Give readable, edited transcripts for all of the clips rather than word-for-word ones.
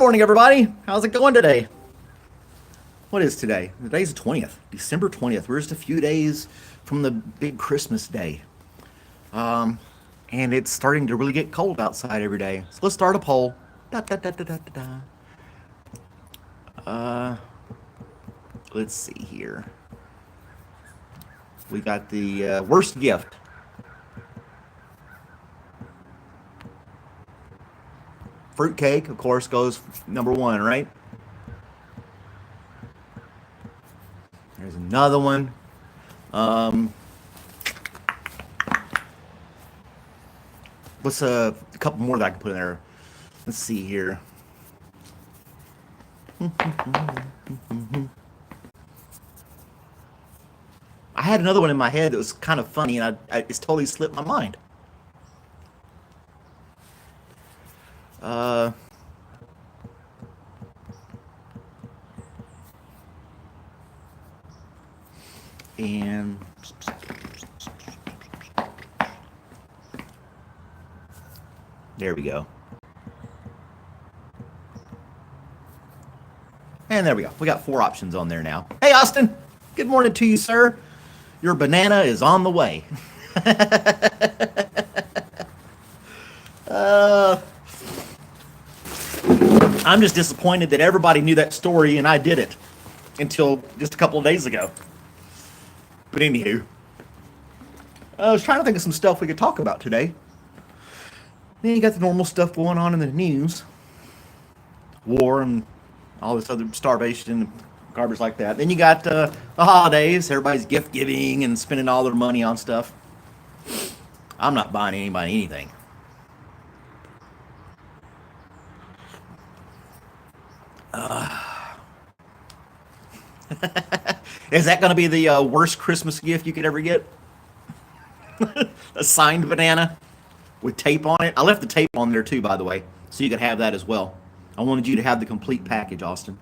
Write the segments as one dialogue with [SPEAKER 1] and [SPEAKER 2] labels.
[SPEAKER 1] morning, everybody. How's it going today? What is today? Today's the 20th, December 20th. We're just a few days from the big Christmas day. And it's starting to really get cold outside every day. So let's start a poll. Da, da, da, da, da, da, da. Let's see here. We got the worst gift. Fruitcake, of course, goes number one, right? There's another one. What's a couple more that I can put in there? Let's see here. I had another one in my head that was kind of funny, and it's totally slipped my mind. And there we go. And there we go. We got 4 options on there now. Hey, Austin. Good morning to you, sir. Your banana is on the way. I'm just disappointed that everybody knew that story and I didn't until just a couple of days ago. But anywho, I was trying to think of some stuff we could talk about today. Then you got the normal stuff going on in the news. War and all this other starvation and garbage like that. Then you got the holidays. Everybody's gift giving and spending all their money on stuff. I'm not buying anybody anything. Is that going to be the worst Christmas gift you could ever get? A signed banana with tape on it. I left the tape on there too, by the way, so you could have that as well. I wanted you to have the complete package, Austin.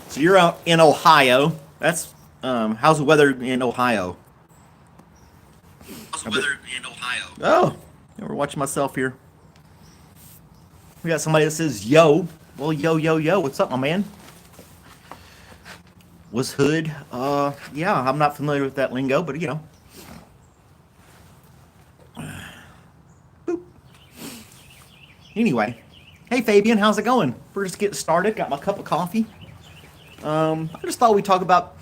[SPEAKER 1] So you're out in Ohio. That's how's the weather in Ohio? Oh, yeah, we're watching myself here. We got somebody that says yo. Well, yo. What's up, my man? Was hood? Yeah, I'm not familiar with that lingo, but you know. Boop. Anyway, hey Fabian, how's it going? We're just getting started. Got my cup of coffee. I just thought we'd talk about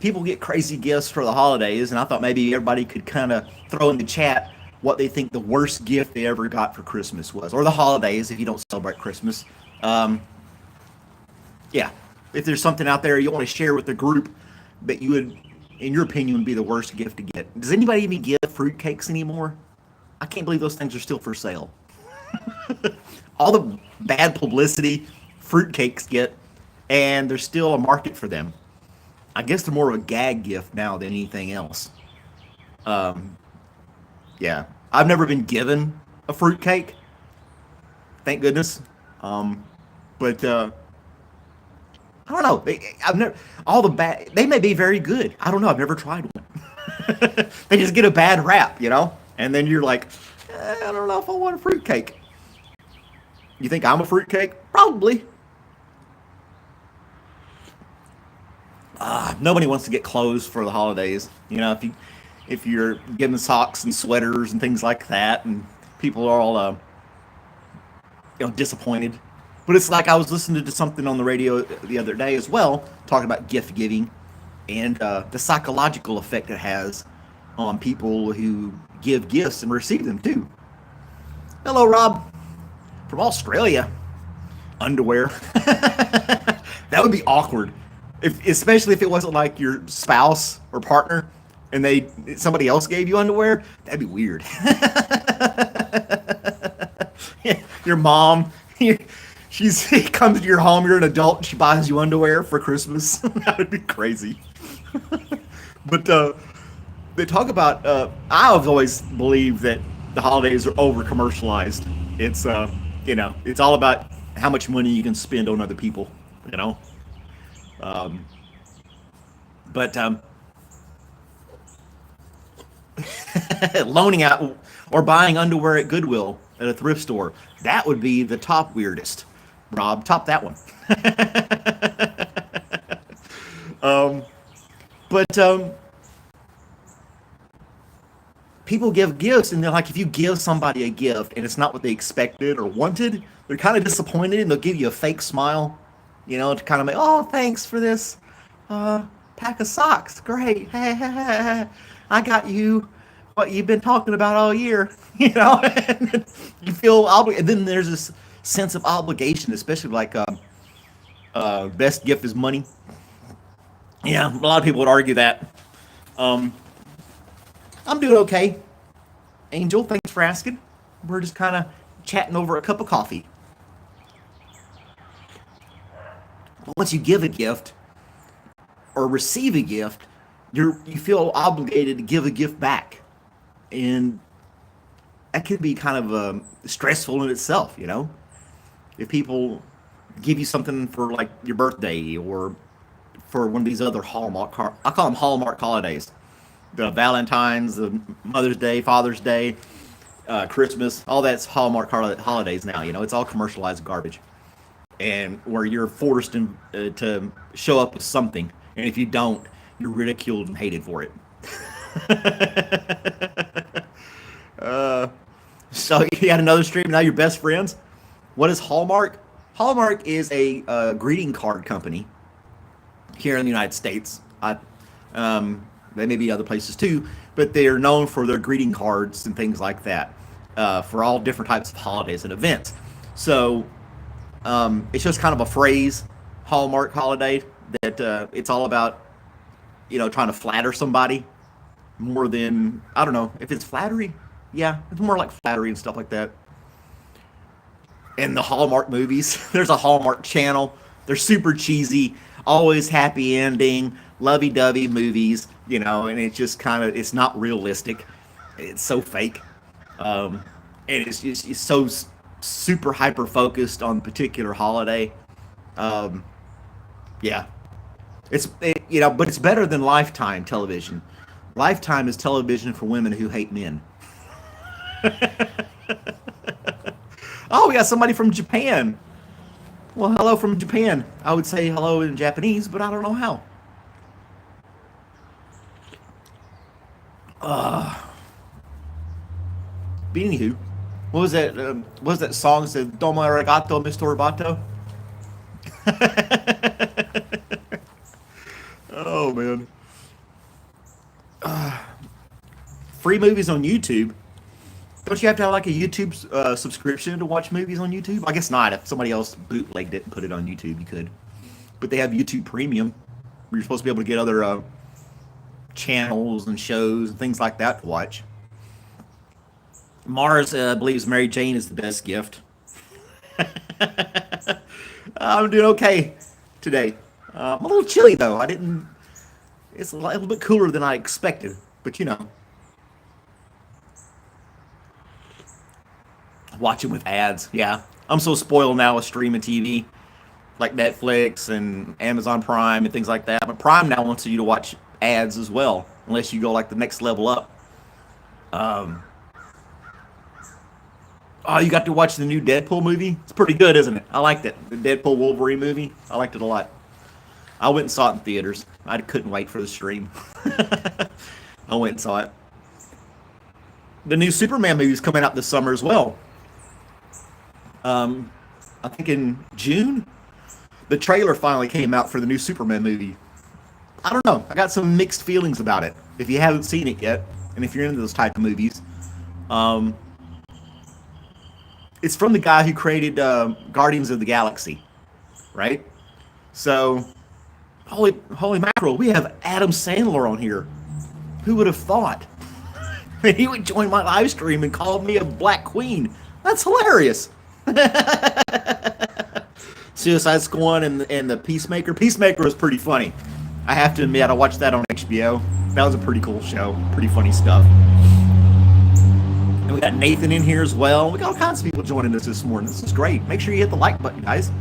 [SPEAKER 1] people get crazy gifts for the holidays, and I thought maybe everybody could kind of throw in the chat what they think the worst gift they ever got for Christmas was, or the holidays if you don't celebrate Christmas. Yeah, if there's something out there you want to share with the group that you would, in your opinion, would be the worst gift to get. Does anybody even give fruitcakes anymore? I can't believe those things are still for sale. All the bad publicity fruitcakes get, and there's still a market for them. I guess they're more of a gag gift now than anything else. Yeah, I've never been given a fruitcake, thank goodness. But I don't know. I've never all the bad. They may be very good. I don't know. I've never tried one. They just get a bad rap, you know. And then you're like, I don't know if I want a fruitcake. You think I'm a fruitcake? Probably. Nobody wants to get clothes for the holidays. You know, if you're getting socks and sweaters and things like that, and people are all disappointed. But it's like I was listening to something on the radio the other day as well, talking about gift giving and the psychological effect it has on people who give gifts and receive them too. Hello, Rob, from Australia. Underwear. That would be awkward, especially if it wasn't like your spouse or partner and somebody else gave you underwear. That'd be weird. Your mom. She comes to your home, you're an adult, and she buys you underwear for Christmas. That would be crazy. But they talk about, I've always believed that the holidays are over-commercialized. It's, it's all about how much money you can spend on other people, you know? But loaning out, Or buying underwear at Goodwill at a thrift store. That would be the top weirdest. Rob, top that one. But people give gifts, and they're like, if you give somebody a gift and it's not what they expected or wanted, they're kind of disappointed, and they'll give you a fake smile, to kind of make, oh, thanks for this pack of socks. Great. I got you what you've been talking about all year, and you feel obligated. And then there's this sense of obligation, especially like best gift is money. Yeah, a lot of people would argue that. I'm doing okay. Angel, thanks for asking. We're just kind of chatting over a cup of coffee. But once you give a gift or receive a gift, you feel obligated to give a gift back. And that can be kind of stressful in itself, If people give you something for like your birthday or for one of these other I call them Hallmark holidays. The Valentine's, the Mother's Day, Father's Day, Christmas, all that's Hallmark holidays now. It's all commercialized garbage, and where you're forced to show up with something, and if you don't, you're ridiculed and hated for it. So you had another stream. Now you're best friends. What is Hallmark? Hallmark is a greeting card company here in the United States. They may be other places too, but they are known for their greeting cards and things like that for all different types of holidays and events. So it's just kind of a phrase, Hallmark holiday, that it's all about, trying to flatter somebody more than, I don't know, if it's flattery. Yeah, it's more like flattery and stuff like that. And the Hallmark movies, there's a Hallmark channel. They're super cheesy, always happy ending, lovey-dovey movies, and it's just it's not realistic. It's so fake. And it's so super hyper-focused on a particular holiday. Yeah. But it's better than Lifetime television. Lifetime is television for women who hate men. Oh, we got somebody from Japan. Well, hello from Japan. I would say hello in Japanese, but I don't know how. But anywho, what was that song that said, Domo arigato, Mr. Roboto? Oh, man. Free movies on YouTube. Don't you have to have like a YouTube subscription to watch movies on YouTube? I guess not. If somebody else bootlegged it and put it on YouTube, you could. But they have YouTube Premium, where you're supposed to be able to get other channels and shows and things like that to watch. Mars believes Mary Jane is the best gift. I'm doing okay today. I'm a little chilly though. It's a little bit cooler than I expected, but watching with ads. Yeah, I'm so spoiled now with streaming TV, like Netflix and Amazon Prime and things like that. But Prime now wants you to watch ads as well, unless you go like the next level up. Oh, you got to watch the new Deadpool movie? It's pretty good, isn't it? I liked it. The Deadpool Wolverine movie. I liked it a lot. I went and saw it in theaters. I couldn't wait for the stream. I went and saw it. The new Superman movie is coming out this summer as well. I think in June. The trailer finally came out for the new Superman movie. I don't know. I got some mixed feelings about it. If you haven't seen it yet, and if you're into those type of movies, it's from the guy who created Guardians of the Galaxy, right? So, holy mackerel, we have Adam Sandler on here. Who would have thought? He would join my live stream and call me a black queen. That's hilarious. Suicide Squad and the Peacemaker. Peacemaker was pretty funny. I have to admit, I watched that on HBO. That was a pretty cool show. Pretty funny stuff. And we got Nathan in here as well. We got all kinds of people joining us this morning. This is great. Make sure you hit the like button, guys.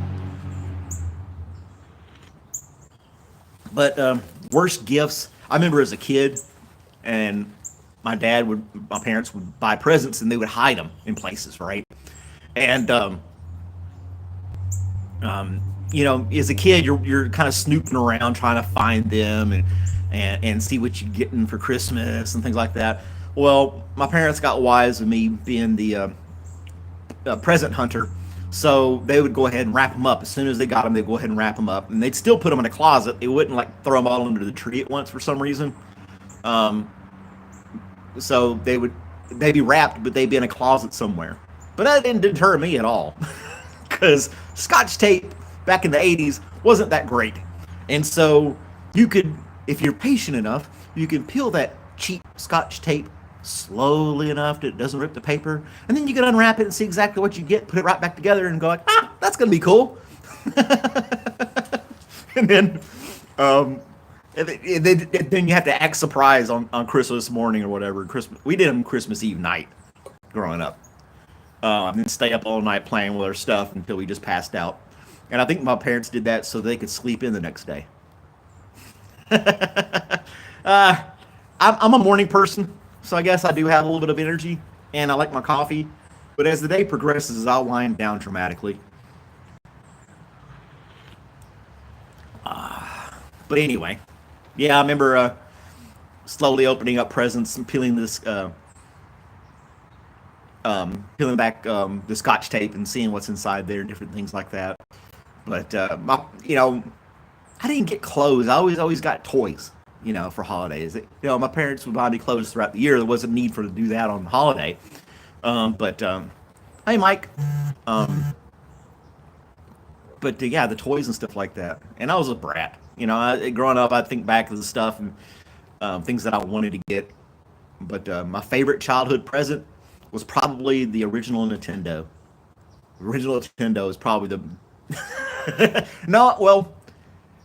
[SPEAKER 1] But worst gifts. I remember as a kid, and my parents would buy presents and they would hide them in places, right? And as a kid, you're kind of snooping around trying to find them and see what you're getting for Christmas and things like that. Well, my parents got wise of me being the present hunter, so they would go ahead and wrap them up as soon as they got them. They'd go ahead and wrap them up, and they'd still put them in a closet. They wouldn't like throw them all under the tree at once for some reason. So they'd be wrapped, but they'd be in a closet somewhere. But that didn't deter me at all, because Scotch tape back in the 80s wasn't that great. And so you could, if you're patient enough, you can peel that cheap Scotch tape slowly enough that it doesn't rip the paper, and then you can unwrap it and see exactly what you get, put it right back together, and go like, that's gonna be cool. And then, then you have to act surprised on Christmas morning or whatever. We did them Christmas Eve night growing up, and then stay up all night playing with our stuff until we just passed out. And I think my parents did that so they could sleep in the next day. I'm a morning person, so I guess I do have a little bit of energy, and I like my coffee. But as the day progresses, I'll wind down dramatically. But anyway, yeah, I remember slowly opening up presents and peeling back the Scotch tape and seeing what's inside there, different things like that. But I didn't get clothes. I always got toys, for holidays. My parents would buy me clothes throughout the year. There wasn't need for to do that on the holiday. But hey, Mike. But yeah, the toys and stuff like that. And I was a brat. Growing up, I think back to the stuff and things that I wanted to get. But my favorite childhood present was probably the original Nintendo. The original Nintendo is probably the... No, well,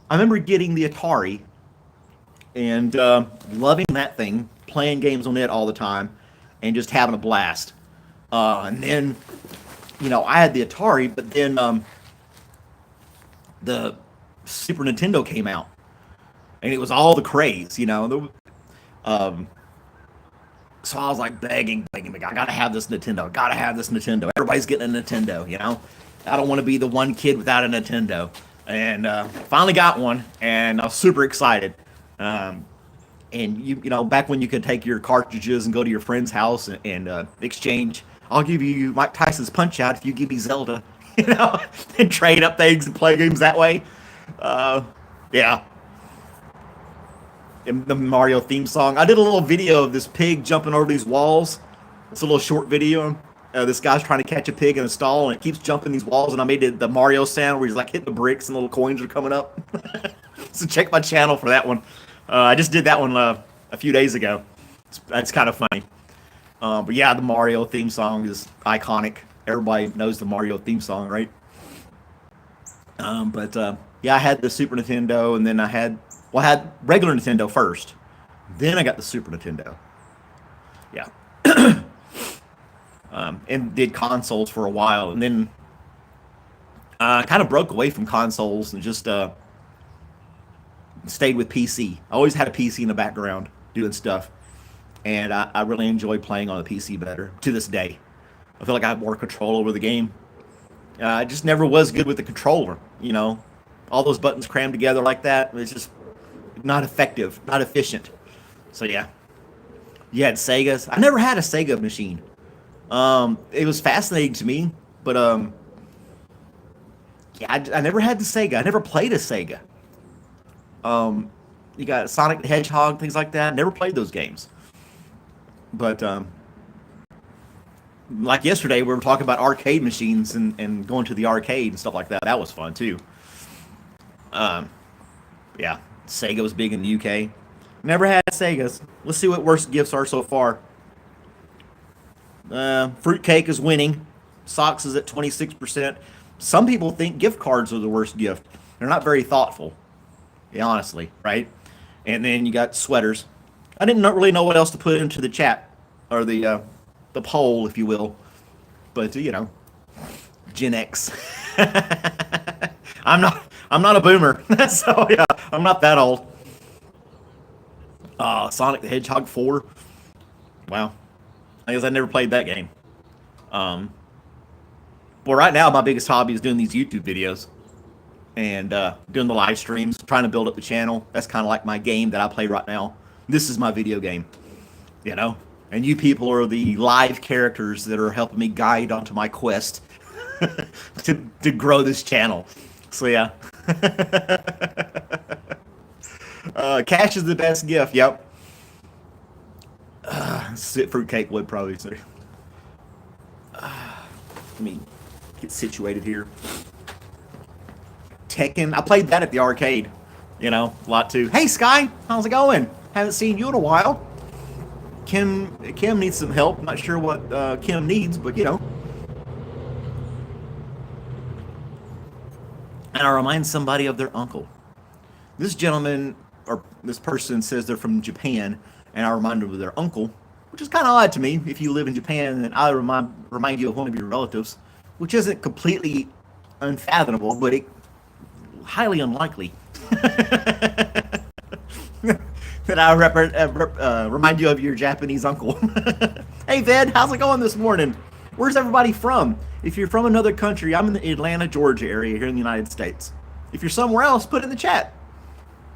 [SPEAKER 1] I remember getting the Atari and loving that thing, playing games on it all the time, and just having a blast. And then, I had the Atari, but then the Super Nintendo came out, and it was all the craze, so I was like begging, I gotta have this Nintendo. Everybody's getting a Nintendo, I don't want to be the one kid without a Nintendo. And finally got one, and I was super excited. And back when you could take your cartridges and go to your friend's house and exchange, I'll give you Mike Tyson's Punch Out if you give me Zelda, and trade up things and play games that way. Yeah. And the Mario theme song. I did a little video of this pig jumping over these walls. It's a little short video. This guy's trying to catch a pig in a stall, and it keeps jumping these walls, and I made the Mario sound where he's like hitting the bricks and little coins are coming up. So check my channel for that one. I just did that one a few days ago. That's kind of funny. But yeah, the Mario theme song is iconic. Everybody knows the Mario theme song, right? Yeah, I had the Super Nintendo, and then I had regular Nintendo first. Then I got the Super Nintendo. Yeah. And did consoles for a while, and then kind of broke away from consoles and just stayed with PC. I always had a PC in the background doing stuff, and I really enjoy playing on the PC better to this day. I feel like I have more control over the game. I just never was good with the controller, all those buttons crammed together like that. It's just not effective, not efficient. So yeah, you had Segas. I never had a Sega machine. It was fascinating to me, but yeah, I never had the Sega. I never played a Sega. You got Sonic the Hedgehog, things like that. Never played those games. But like yesterday, we were talking about arcade machines and going to the arcade and stuff like that. That was fun too. Yeah, Sega was big in the UK. Never had Segas. Let's see what worst gifts are so far. Fruitcake is winning. Socks is at 26%. Some people think gift cards are the worst gift. They're not very thoughtful. Yeah, honestly, right? And then you got sweaters. I didn't really know what else to put into the chat, or the poll, if you will. But Gen X. I'm not a boomer, so yeah, I'm not that old. Sonic the Hedgehog 4. Wow. I guess I never played that game. Um, well, right now my biggest hobby is doing these YouTube videos and doing the live streams, trying to build up the channel. That's kind of like my game that I play right now. This is my video game, you know. And you people are the live characters that are helping me guide onto my quest to grow this channel. So yeah, cash is the best gift. Yep. Fruitcake would probably say. Let me get situated here. Tekken. I played that at the arcade. You know, a lot too. Hey Sky, how's it going? Haven't seen you in a while. Kim needs some help. Not sure what Kim needs, but you know. And I remind somebody of their uncle. This gentleman or this person says they're from Japan, and I remind them of their uncle, which is kind of odd to me. If you live in Japan, and I remind you of one of your relatives, which isn't completely unfathomable, but it highly unlikely that I remind you of your Japanese uncle. Hey, Ved, how's it going this morning? Where's everybody from? If you're from another country, I'm in the Atlanta, Georgia area here in the United States. If you're somewhere else, put it in the chat.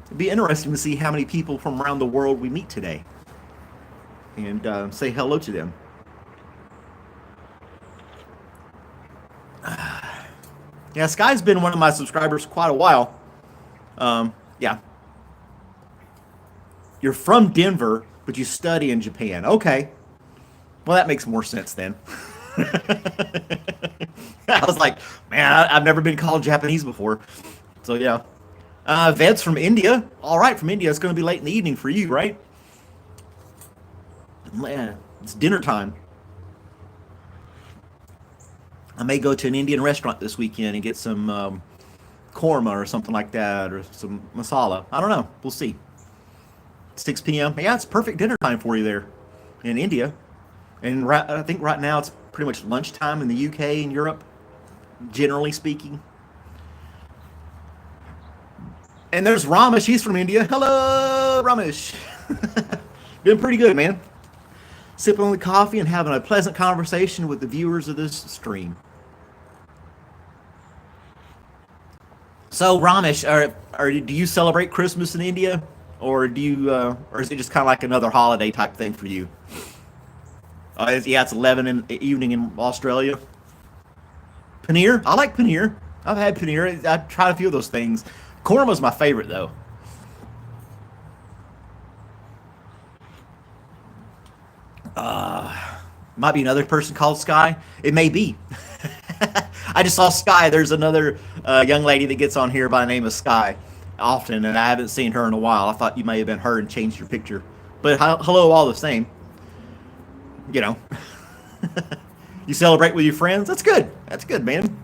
[SPEAKER 1] It'd be interesting to see how many people from around the world we meet today and say hello to them. Yeah, Sky's been one of my subscribers quite a while. Yeah. You're from Denver, but you study in Japan. Okay. Well, that makes more sense then. I was like, man, I've never been called Japanese before. So, yeah. Ved's from India. All right, from India. It's going to be late in the evening for you, right? Man, it's dinner time. I may go to an Indian restaurant this weekend and get some korma or something like that, or some masala. I don't know. We'll see. 6 p.m. Yeah, it's perfect dinner time for you there in India. And I think right now it's pretty much lunchtime in the UK and Europe, generally speaking. And there's Ramesh. He's from India. Hello, Ramesh. Doing pretty good, man. Sipping on the coffee and having a pleasant conversation with the viewers of this stream. So, Ramesh, do you celebrate Christmas in India, or do you, or is it just kind of like another holiday type thing for you? Yeah, it's 11 in the evening in Australia. Paneer, I like paneer. I've had paneer. I've tried a few of those things. Korma's my favorite, though. Might be another person called Sky. It may be. I just saw Sky. There's another young lady that gets on here by the name of Sky often, and I haven't seen her in a while. I thought you may have been her and changed your picture. But hello all the same. You know. You celebrate with your friends? That's good. That's good, man.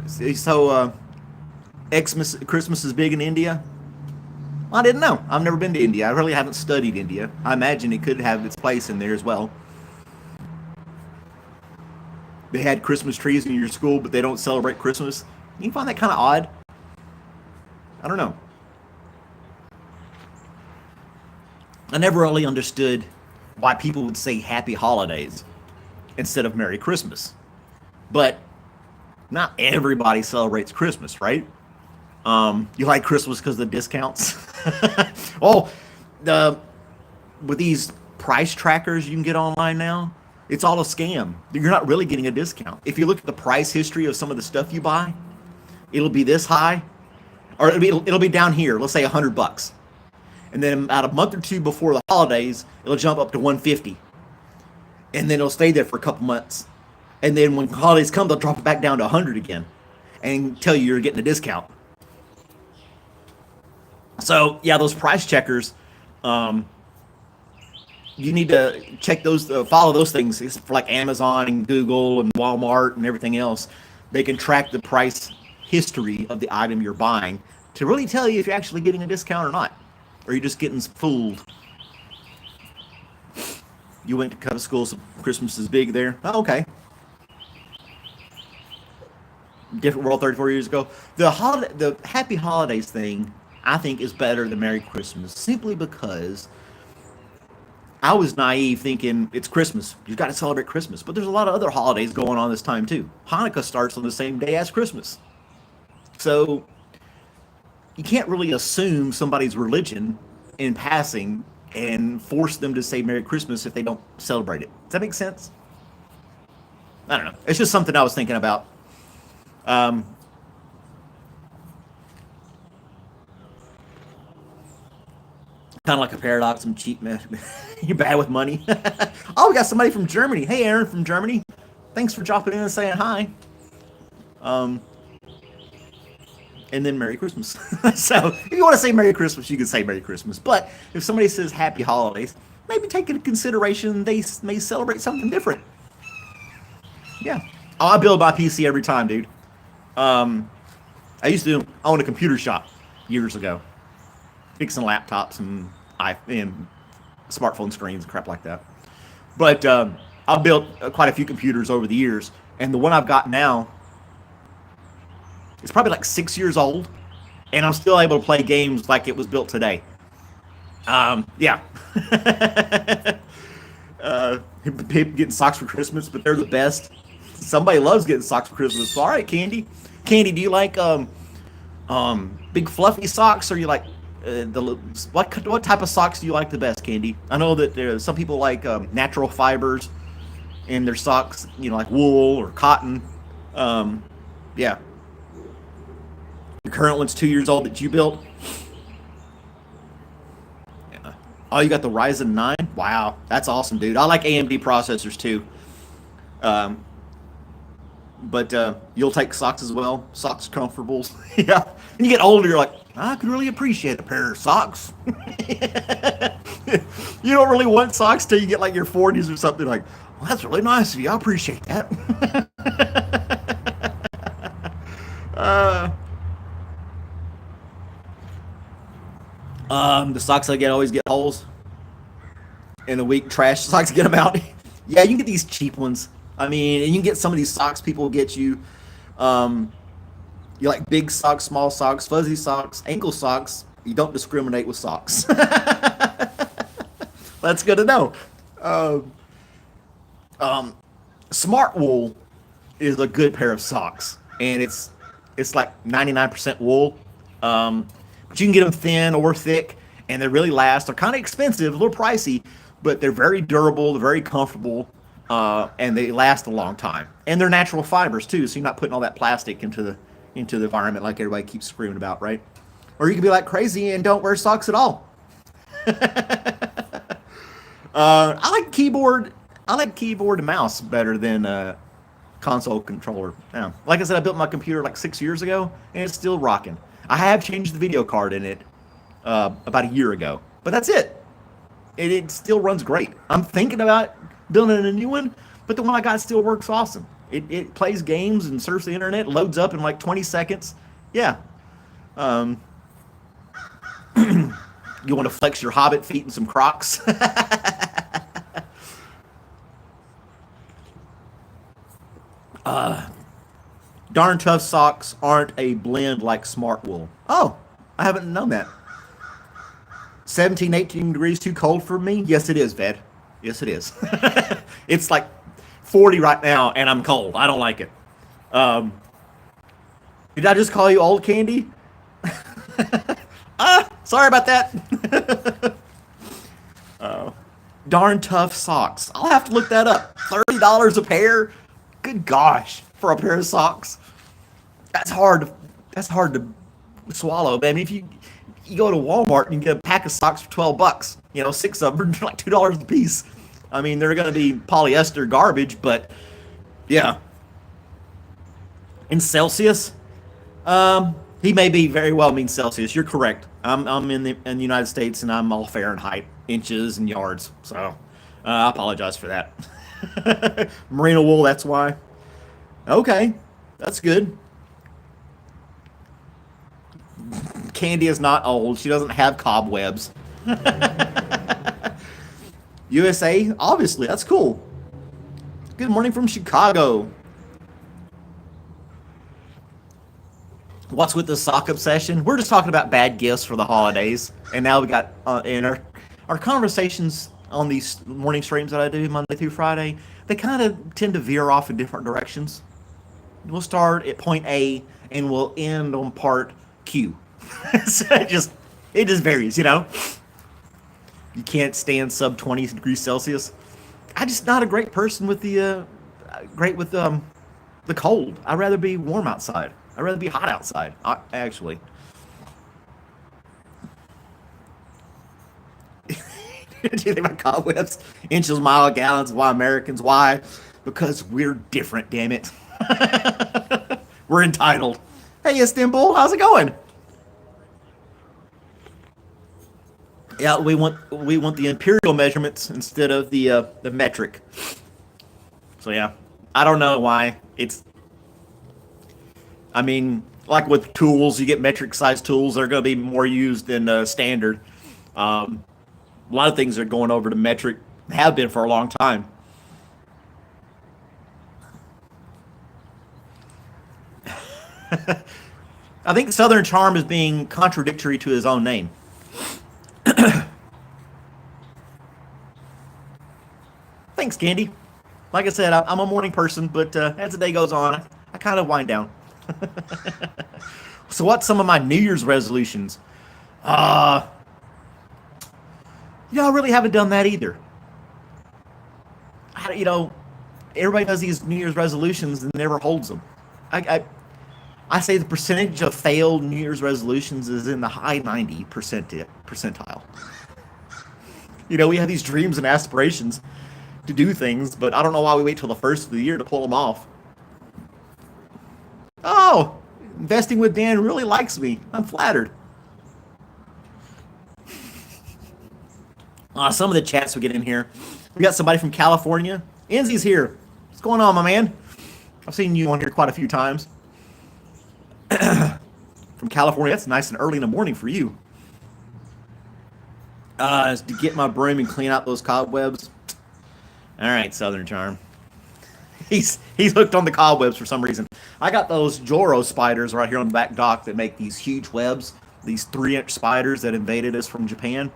[SPEAKER 1] So, Christmas is big in India? I didn't know. I've never been to India. I really haven't studied India. I imagine it could have its place in there as well. They had Christmas trees in your school, but they don't celebrate Christmas. You find that kind of odd? I don't know. I never really understood why people would say Happy Holidays instead of Merry Christmas. But not everybody celebrates Christmas, right? You like Christmas because of the discounts? Oh, with these price trackers you can get online now, it's all a scam. You're not really getting a discount. If you look at the price history of some of the stuff you buy, it'll be this high, or it'll be down here. Let's say $100, and then about a month or two before the holidays, it'll jump up to $150, and then it'll stay there for a couple months, and then when holidays come, they'll drop it back down to $100 again, and tell you you're getting a discount. So yeah, those price checkers, you need to check those, follow those things. It's for like Amazon and Google and Walmart and everything else. They can track the price history of the item you're buying to really tell you if you're actually getting a discount or not, or you're just getting fooled. You went to Cubs school, so Christmas is big there. Oh, okay. Different world 34 years ago. The Happy Holidays thing, I think, is better than Merry Christmas, simply because I was naive thinking it's Christmas. You've got to celebrate Christmas. But there's a lot of other holidays going on this time too. Hanukkah starts on the same day as Christmas. So you can't really assume somebody's religion in passing and force them to say Merry Christmas if they don't celebrate it. Does that make sense? I don't know. It's just something I was thinking about. Um, Kind of like a paradox. I'm cheap, man. You're bad with money. Oh, we got somebody from Germany. Hey, Aaron from Germany. Thanks for dropping in and saying hi. Um, and then Merry Christmas. So if you want to say Merry Christmas, you can say Merry Christmas. But if somebody says Happy Holidays, maybe take into consideration they may celebrate something different. Yeah. Oh, I build my PC every time, dude. Um, I used to own a computer shop years ago, fixing laptops and smartphone screens and crap like that. But I've built quite a few computers over the years, and the one I've got now is probably like 6 years old, and I'm still able to play games like it was built today. Yeah. Getting socks for Christmas, but they're the best. Somebody loves getting socks for Christmas. All right, Candy. Candy, do you like big fluffy socks, or you like what type of socks do you like the best, Candy? I know that there some people like natural fibers in their socks, like wool or cotton. Yeah. Your current one's 2 years old that you built. Yeah. Oh, you got the Ryzen 9? Wow, that's awesome, dude. I like AMD processors too. Um, but you'll take socks as well. Socks comfortables. Yeah. And you get older, you're like, I could really appreciate a pair of socks. You don't really want socks till you get like your 40s or something. Like, well, that's really nice of you. I appreciate that. uh, the socks I get always get holes. In the week, trash socks get them out. Yeah, you can get these cheap ones. I mean, and you can get some of these socks people get you. You like big socks, small socks, fuzzy socks, ankle socks. You don't discriminate with socks. That's good to know. Um, Smart Wool is a good pair of socks, and it's like 99% wool. But you can get them thin or thick, and they really last. They're kind of expensive, a little pricey, but they're very durable, they're very comfortable, and they last a long time. And they're natural fibers too, so you're not putting all that plastic into the environment like everybody keeps screaming about, right? Or you can be like crazy and don't wear socks at all. I like keyboard. I like keyboard and mouse better than console controller. Yeah. Like I said, I built my computer like 6 years ago, and it's still rocking. I have changed the video card in it about a year ago, but that's it. It still runs great. I'm thinking about building a new one, but the one I got still works awesome. It plays games and surfs the internet, loads up in like 20 seconds. Yeah. Um, you want to flex your Hobbit feet in some Crocs? Darn Tough socks aren't a blend like Smart Wool. Oh, I haven't known that. 17, 18 degrees too cold for me? Yes, it is, Ved. Yes, it is. It's like 40 right now, and I'm cold. I don't like it. Um, did I just call you old, Candy? Sorry about that. uh, Darn Tough socks. I'll have to look that up. $30 a pair? Good gosh, for a pair of socks. That's hard. That's hard to swallow. I mean, if you go to Walmart and get a pack of socks for $12, 6 of them are like $2 a piece. I mean, they're going to be polyester garbage, but yeah. In Celsius, he may be very well mean Celsius. You're correct. I'm in the United States, and I'm all Fahrenheit, inches and yards. So I apologize for that. Merino wool, that's why. Okay, that's good. Candy is not old. She doesn't have cobwebs. USA, obviously, that's cool. Good morning from Chicago. What's with the sock obsession? We're just talking about bad gifts for the holidays, and now we got and our conversations on these morning streams that I do Monday through Friday, they kind of tend to veer off in different directions. We'll start at point A and we'll end on part Q. So it just varies, you know. You can't stand sub 20 degrees Celsius. I'm just not a great person with the cold. I'd rather be warm outside. I'd rather be hot outside. Actually. Do you think about cobwebs? Inches, mile, gallons. Why Americans? Why? Because we're different. Damn it. We're entitled. Hey, Istanbul, how's it going? Yeah, we want the imperial measurements instead of the metric. So yeah, I don't know why. I mean, like with tools, you get metric size tools that are going to be more used than standard. A lot of things are going over to metric, have been for a long time. I think Southern Charm is being contradictory to his own name. Thanks, Candy. Like I said, I'm a morning person, but as the day goes on, I kind of wind down. So, what's some of my New Year's resolutions? Uh, I really haven't done that either. You know, everybody does these New Year's resolutions and never holds them. I say the percentage of failed New Year's resolutions is in the high 90 percentile. We have these dreams and aspirations to do things, but I don't know why we wait till the first of the year to pull them off. Oh, investing with Dan really likes me. I'm flattered. Some of the chats we get in here. We got somebody from California. Enzi's here. What's going on, my man? I've seen you on here quite a few times. From California. That's nice and early in the morning for you. Is to get my broom and clean out those cobwebs. All right, Southern Charm. He's hooked on the cobwebs for some reason. I got those Joro spiders right here on the back dock that make these huge webs. These 3-inch spiders that invaded us from Japan,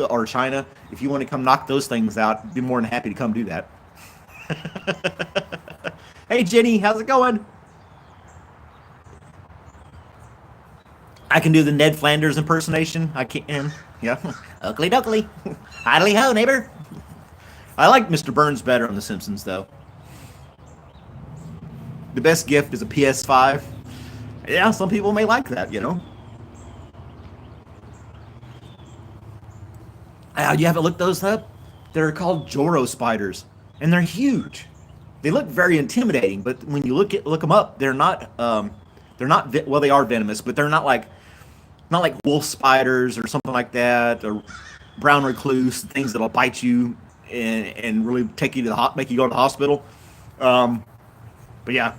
[SPEAKER 1] or China. If you want to come knock those things out, I'd be more than happy to come do that. Hey Jenny, how's it going? I can do the Ned Flanders impersonation. I can. Yeah. Ugly duckly. Idly ho, neighbor. I like Mr. Burns better on The Simpsons, though. The best gift is a PS5. Yeah, some people may like that, you haven't looked those up? They're called Joro spiders, and they're huge. They look very intimidating, but when you look them up, they're not. Well, they are venomous, but they're not like wolf spiders or something like that, or brown recluse, things that'll bite you and really take you to make you go to the hospital. But yeah,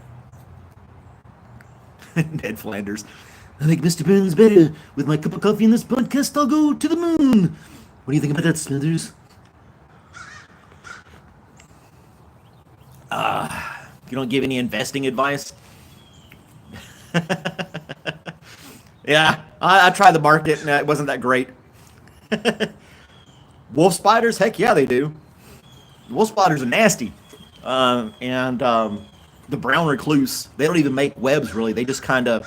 [SPEAKER 1] Ned Flanders. I think Mr. Burns better. With my cup of coffee in this podcast, I'll go to the moon. What do you think about that, Smithers? You don't give any investing advice? Yeah, I tried the market and it wasn't that great. Wolf spiders? Heck yeah, they do. Wolf spiders are nasty. And the brown recluse, they don't even make webs really. They just kind of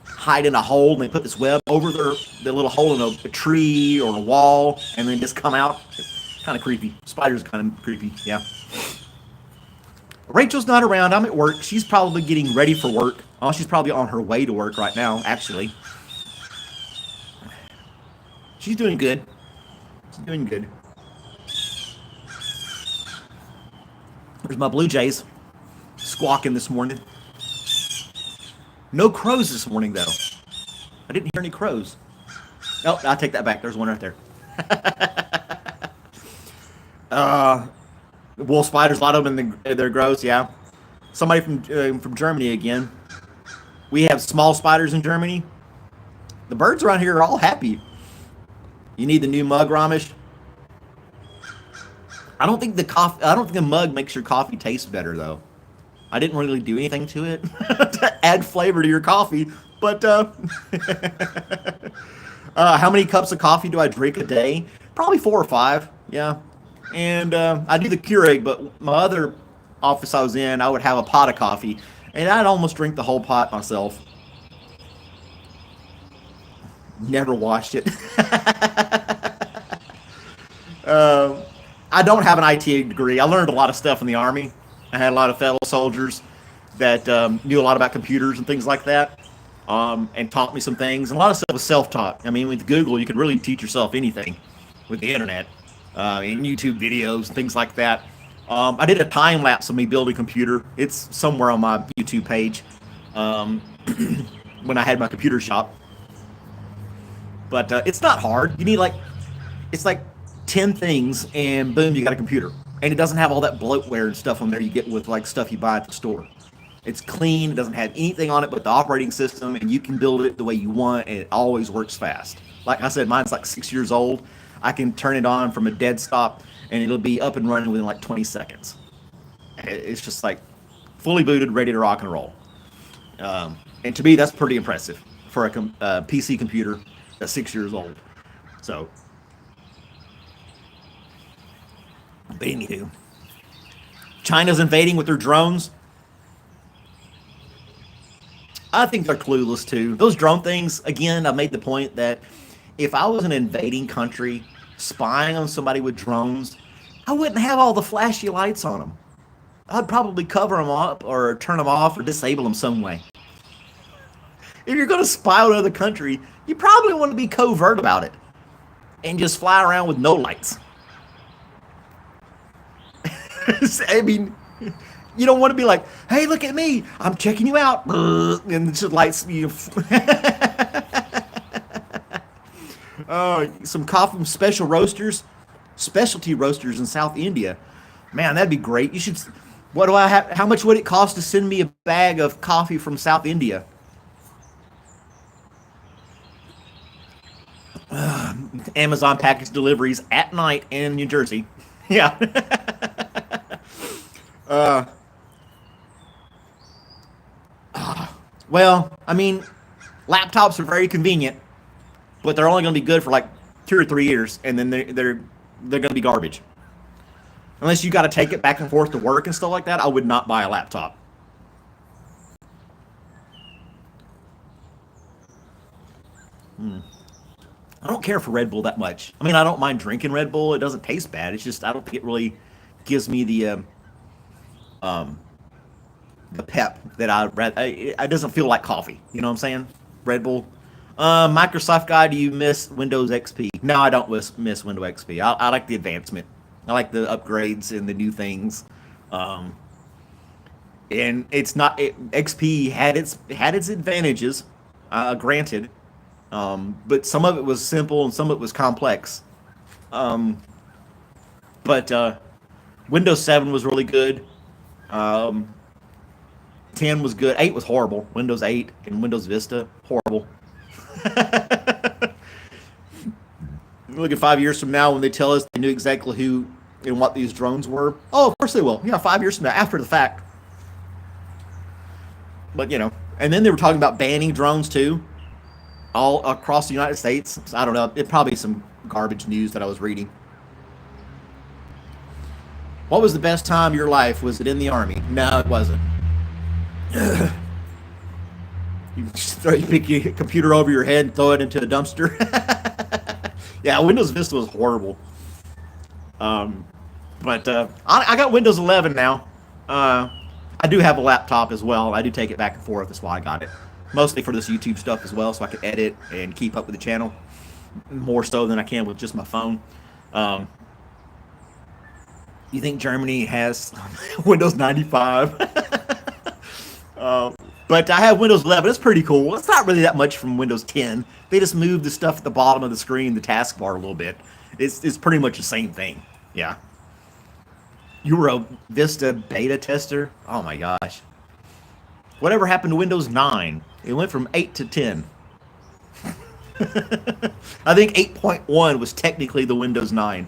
[SPEAKER 1] hide in a hole and they put this web over their little hole in a tree or a wall and then just come out. Kind of creepy. Spiders are kind of creepy, yeah. Rachel's not around. I'm at work. She's probably getting ready for work. Oh, she's probably on her way to work right now, actually. She's doing good. She's doing good. There's my Blue Jays squawking this morning. No crows this morning, though. I didn't hear any crows. Oh, I'll take that back. There's one right there. Wolf spiders, a lot of them, they're gross, yeah. Somebody from Germany again. We have small spiders in Germany. The birds around here are all happy. You need the new mug, Ramesh? I don't think the mug makes your coffee taste better, though. I didn't really do anything to it to add flavor to your coffee, but how many cups of coffee do I drink a day? Probably 4 or 5. Yeah, and I do the Keurig, but my other office I was in, I would have a pot of coffee, and I'd almost drink the whole pot myself. Never watched it. I don't have an IT degree. I learned a lot of stuff in the Army. I had a lot of fellow soldiers that knew a lot about computers and things like that, and taught me some things. And a lot of stuff was self-taught. I mean, with Google, you can really teach yourself anything with the internet, and YouTube videos, things like that. I did a time lapse of me building a computer. It's somewhere on my YouTube page um, when I had my computer shop. But it's not hard. You need it's like 10 things, and boom, you got a computer. And it doesn't have all that bloatware and stuff on there you get with like stuff you buy at the store. It's clean. It doesn't have anything on it but the operating system, and you can build it the way you want, and it always works fast. Like I said, mine's like 6 years old. I can turn it on from a dead stop, and it'll be up and running within like 20 seconds. It's just like fully booted, ready to rock and roll. And to me, that's pretty impressive for a PC computer that's 6 years old. So, but anywho, China's invading with their drones. I think they're clueless too. Those drone things, again, I made the point that if I was an invading country spying on somebody with drones, I wouldn't have all the flashy lights on them. I'd probably cover them up or turn them off or disable them some way. If you're going to spy on another country, you probably want to be covert about it and just fly around with no lights. I mean, you don't want to be like, hey, look at me, I'm checking you out, and it just lights you. Some coffee special roasters, specialty roasters in South India. Man, that'd be great. You should. What do I have? How much would it cost to send me a bag of coffee from South India? Amazon package deliveries at night in New Jersey. Yeah. Well, I mean, laptops are very convenient, but they're only going to be good for like 2 or 3 years, and then they're going to be garbage. Unless you got to take it back and forth to work and stuff like that, I would not buy a laptop. I don't care for Red Bull that much. I mean, I don't mind drinking Red Bull. It doesn't taste bad. It's just I don't think it really gives me the pep that it doesn't feel like coffee. You know what I'm saying? Red Bull. Microsoft guy, do you miss Windows XP? No, I don't miss Windows XP. I like the advancement. I like the upgrades and the new things. And it's not XP had its advantages, granted. But some of it was simple and some of it was complex. But Windows 7 was really good. 10 was good. 8 was horrible. Windows 8 and Windows Vista, horrible. Look at 5 years from now when they tell us they knew exactly who and what these drones were. Oh, of course they will. Yeah, 5 years from now, after the fact. But, and then they were talking about banning drones too, all across the United States. So, I don't know. It probably some garbage news that I was reading. What was the best time of your life? Was it in the Army? No, it wasn't. You pick your computer over your head and throw it into a dumpster. Yeah, Windows Vista was horrible. But I got Windows 11 now. I do have a laptop as well. I do take it back and forth. That's why I got it. Mostly for this YouTube stuff as well, so I can edit and keep up with the channel more so than I can with just my phone. You think Germany has Windows 95? But I have Windows 11. It's pretty cool. It's not really that much from Windows 10. They just moved the stuff at the bottom of the screen, the taskbar, a little bit. It's pretty much the same thing. Yeah. You were a Vista beta tester? Oh my gosh. Whatever happened to Windows 9? It went from 8 to 10. I think 8.1 was technically the Windows 9.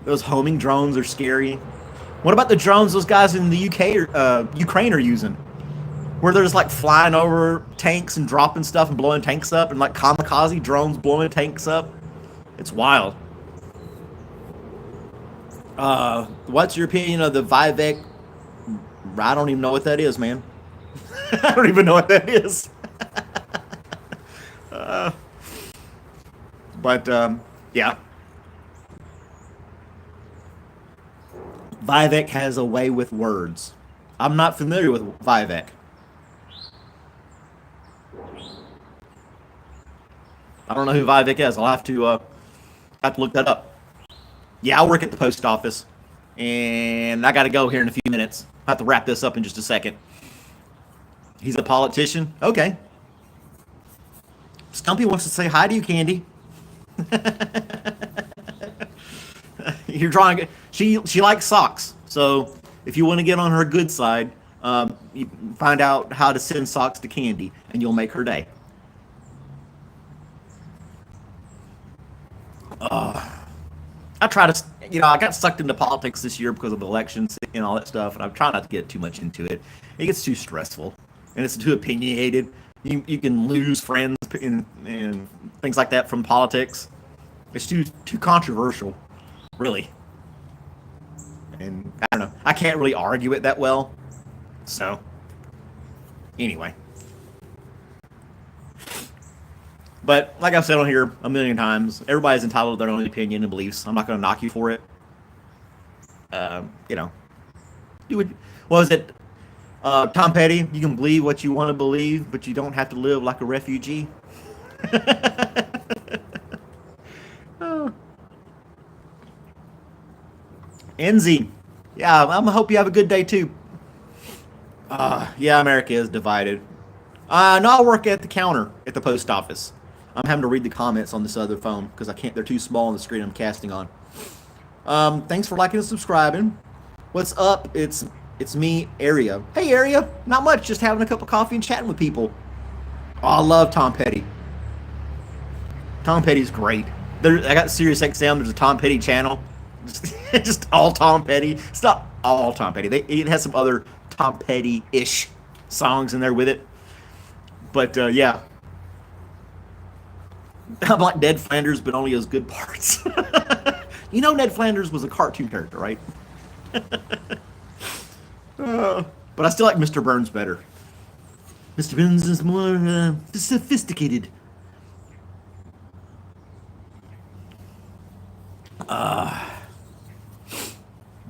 [SPEAKER 1] Those homing drones are scary. What about the drones those guys in the Ukraine are using? Where they're just like flying over tanks and dropping stuff and blowing tanks up, and like kamikaze drones blowing tanks up. It's wild. What's your opinion of the Vivek? I don't even know what that is, man. I don't even know what that is. But yeah, Vivek has a way with words. I'm not familiar with Vivek. I don't know who Vivek is. I'll have to look that up. Yeah, I work at the post office, and I got to go here in a few minutes. I have to wrap this up in just a second. He's a politician. Okay. Stumpy wants to say hi to you, Candy. You're drawing. She likes socks. So if you want to get on her good side, you find out how to send socks to Candy, and you'll make her day. I try to, I got sucked into politics this year because of the elections and all that stuff, and I'm trying not to get too much into it. It gets too stressful, and it's too opinionated. You can lose friends and things like that from politics. It's too controversial, really. And I don't know. I can't really argue it that well. So, anyway. But like I've said on here a million times, everybody's entitled to their own opinion and beliefs. I'm not going to knock you for it. You know, you would. What was it? Tom Petty. You can believe what you want to believe, but you don't have to live like a refugee. Oh. Enzy. Yeah, I hope you have a good day too. Yeah, America is divided. No, I work at the counter at the post office. I'm having to read the comments on this other phone because I can't. They're too small on the screen I'm casting on. Thanks for liking and subscribing. What's up? It's me, Area. Hey, Area. Not much. Just having a cup of coffee and chatting with people. Oh, I love Tom Petty. Tom Petty's great. I got Sirius XM. There's a Tom Petty channel. Just all Tom Petty. It's not all Tom Petty. It has some other Tom Petty-ish songs in there with it. But yeah, I'm like Ned Flanders, but only his good parts. Ned Flanders was a cartoon character, right? But I still like Mr. Burns better. Mr. Burns is more sophisticated.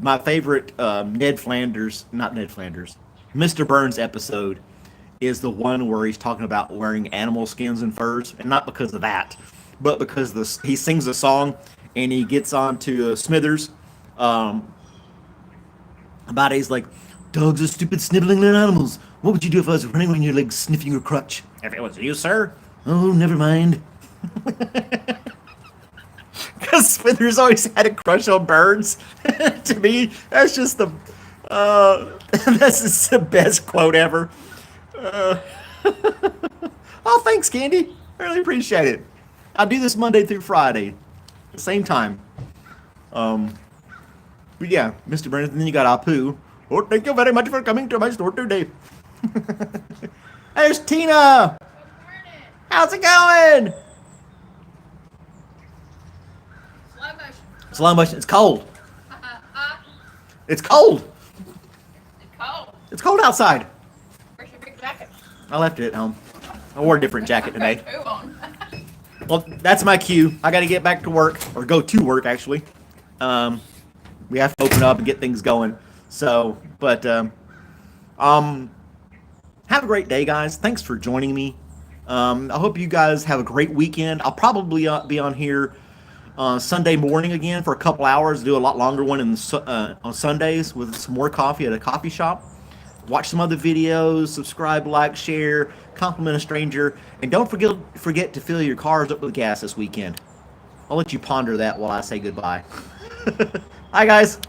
[SPEAKER 1] My favorite not Ned Flanders, Mr. Burns episode is the one where he's talking about wearing animal skins and furs, and not because of that, but because he sings a song and he gets on to Smithers about it. He's like, dogs are stupid, sniveling little animals. What would you do if I was running on your legs, sniffing your crutch? If it was you, sir? Oh, never mind. Because Smithers always had a crush on Burns. To me, that's just that's just the best quote ever. Oh, thanks, Candy. I really appreciate it. I do this Monday through Friday, same time. But yeah, Mr. Burns, and then you got Apu. Oh, thank you very much for coming to my store today. There's Tina. How's it going? Slow motion. It's cold. It's cold.
[SPEAKER 2] It's cold.
[SPEAKER 1] It's cold outside.
[SPEAKER 2] Where's your big jacket?
[SPEAKER 1] I left it at home. I wore a different jacket today.
[SPEAKER 2] Two on.
[SPEAKER 1] Well, that's my cue. I got to get back to work, or go to work, actually. We have to open up and get things going. So, but have a great day, guys. Thanks for joining me. I hope you guys have a great weekend. I'll probably be on here Sunday morning again for a couple hours. Do a lot longer one on Sundays with some more coffee at a coffee shop. Watch some other videos, subscribe, like, share, compliment a stranger, and don't forget to fill your cars up with gas this weekend. I'll let you ponder that while I say goodbye. Hi, guys.